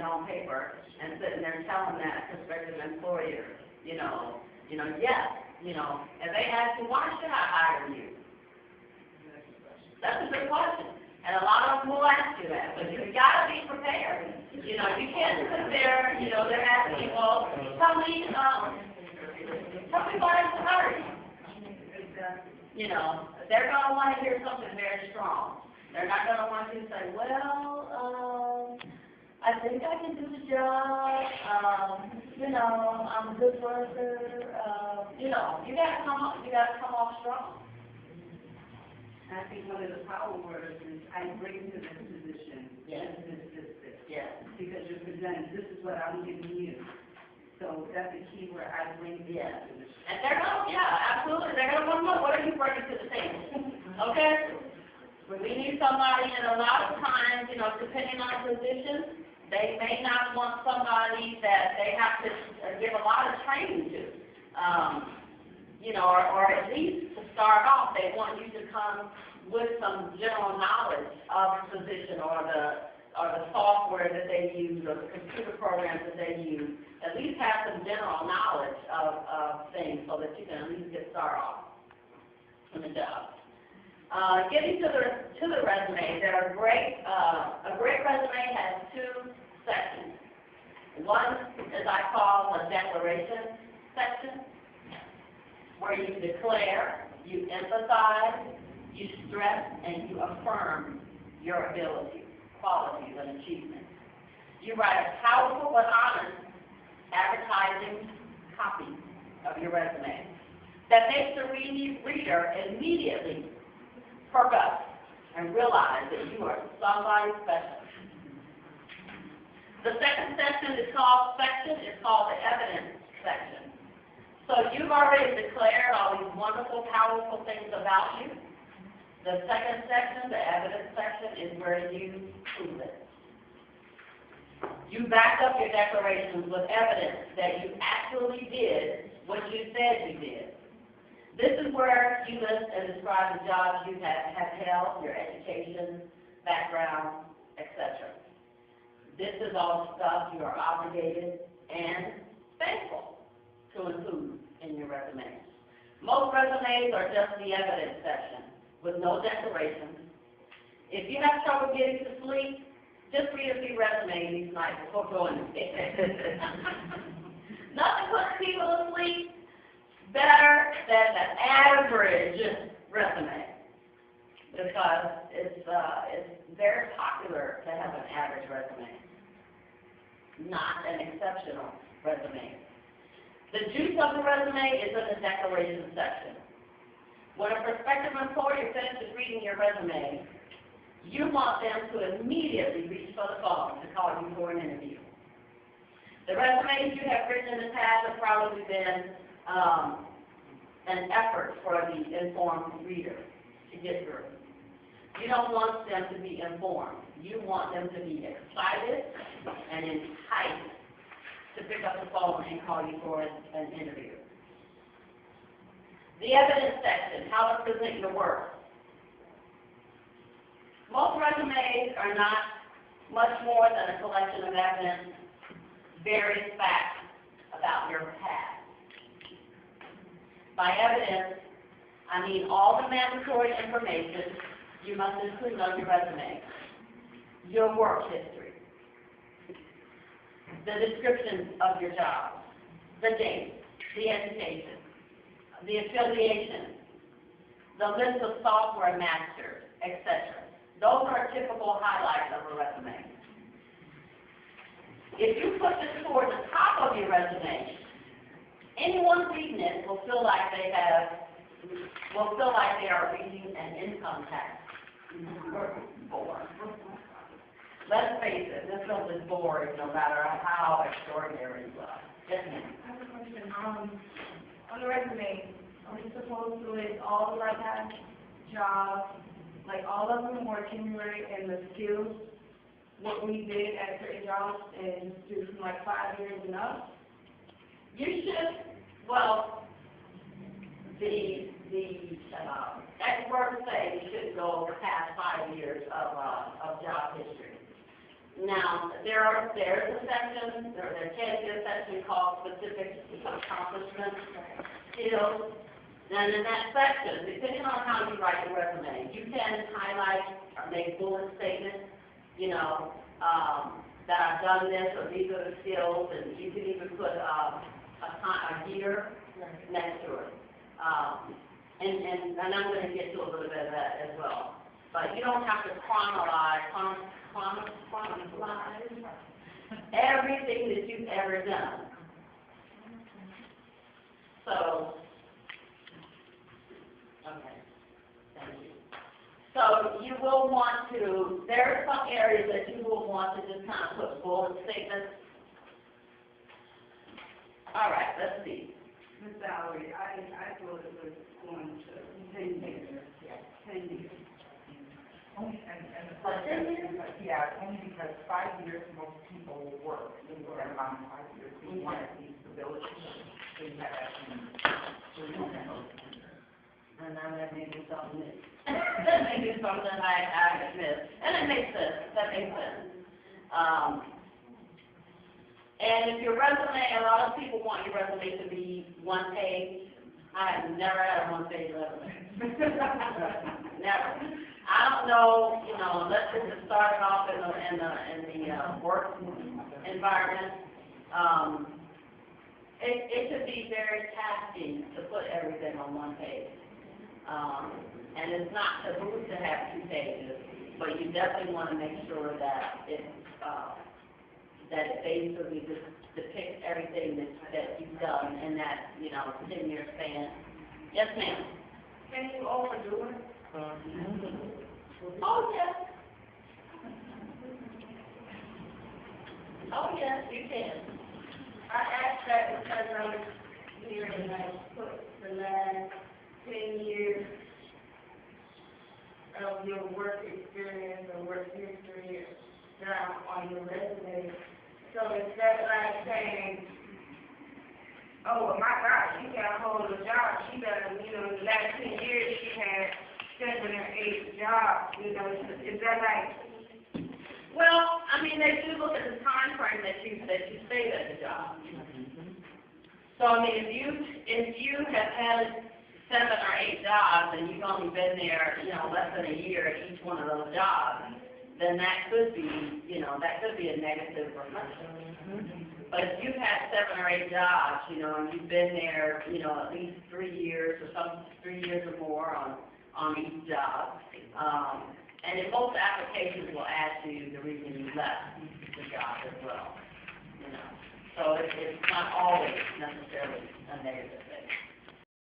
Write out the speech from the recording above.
on paper and sitting there telling that prospective employer, yes, and they ask you, why should I hire you? That's a good question. And a lot of them will ask you that, but you've got to be prepared. You can't sit there, they're asking you, well, tell me why I should hire you. They're going to want to hear something very strong. They're not going to want you to say, well, I think I can do the job, I'm a good worker, you got to come off strong. I think one of the power words is, I bring to this position, yes. this. Yes. Because you're presenting, this is what I'm giving you. So that's a key word, I bring to this position. And they're going to, absolutely, they're going to want to know, what are you bringing to the table? Okay? When we need somebody, and a lot of times, depending on the position, they may not want somebody that they have to give a lot of training to. Or at least to start off, they want you to come with some general knowledge of the position or the software that they use or the computer programs that they use. At least have some general knowledge of things so that you can at least get started off in the job. Getting to the resume, a great resume has two sections. One is I call a declaration section, where you declare, you emphasize, you stress, and you affirm your abilities, qualities, and achievements. You write a powerful but honest advertising copy of your resume that makes the reader immediately perk up and realize that you are somebody special. The second section is called the evidence section. So you've already declared all these wonderful, powerful things about you. The second section, the evidence section, is where you prove it. You back up your declarations with evidence that you actually did what you said you did. This is where you list and describe the jobs you have held, your education, background, etc. This is all stuff you are obligated and thankful to include in your resume. Most resumes are just the evidence section with no declarations. If you have trouble getting to sleep, just read a few resumes each night before going to bed. Nothing puts people to sleep better than an average resume, because it's very popular to have an average resume, not an exceptional resume. The juice of the resume is in the declaration section. When a prospective employer finishes reading your resume, you want them to immediately reach for the phone to call you for an interview. The resumes you have written in the past have probably been an effort for the informed reader to get through. You don't want them to be informed. You want them to be excited and enticed to pick up the phone and call you for an interview. The evidence section, how to present your work. Most resumes are not much more than a collection of evidence, various facts about your past. By evidence, I mean all the mandatory information you must include on your resume. Your work history, the description of your job, the date, the education, the affiliation, the list of software masters, etc. Those are typical highlights of a resume. If you put this toward the top of your resume, anyone reading it will feel like they are reading an income tax form. Let's face it, this stuff is boring no matter how extraordinary you are. Yes, ma'am. I have a question. On the resume, are we supposed to list all the right past jobs, like all of them, or can we write in the skills what we did at certain jobs and just do like 5 years and up? You should, well, the experts say you should go past 5 years of job history. Now, there's a section, there can be a section called specific accomplishments, skills. And in that section, depending on how you write your resume, you can highlight or make bullet statements, you know, that I've done this, or these are the skills, and you can even put a year next to it. And I'm going to get to a little bit of that as well. But you don't have to chronologize everything that you've ever done. So, okay, thank you. So you will want to, there are some areas that you will want to just kind of put bullet statements. All right, let's see. Ms. Valerie, I thought it was going to 10 years. 10 years. Only, and the first, yeah, only because 5 years most people will work in that amount of 5 years. We want to see stability. So you have that. And now that may be something that may be something I missed. And it makes sense. That makes sense. And if your resume, a lot of people want your resume to be one page. I have never had a one-page resume. Never. I don't know, you know, unless this is starting off in the work environment, it could be very tasking to put everything on one page. And it's not taboo to have 2 pages, but you definitely want to make sure that it basically just depicts everything that you've done in that, you know, 10-year span. Yes, ma'am. Can you overdo it? Oh, yes. Oh, yes, you can. I asked that because I was hearing like put the last 10 years of your work experience or work history down on your resume. So instead of like saying, oh, well, my God, she got a hold of a job. She done, you know, in the last 10 years she had 7 or 8 jobs, you know, is that like? Well, I mean, they do look at the time frame that you stayed at the job. So, I mean, if you have had 7 or 8 jobs and you've only been there, you know, less than a year at each one of those jobs, then that could be, you know, that could be a negative reflection. But if you've had 7 or 8 jobs, you know, and you've been there, you know, at least 3 years or 3 years or more on each job, and in most applications will ask you the reason you left the job as well, you know. So it's not always necessarily a negative thing.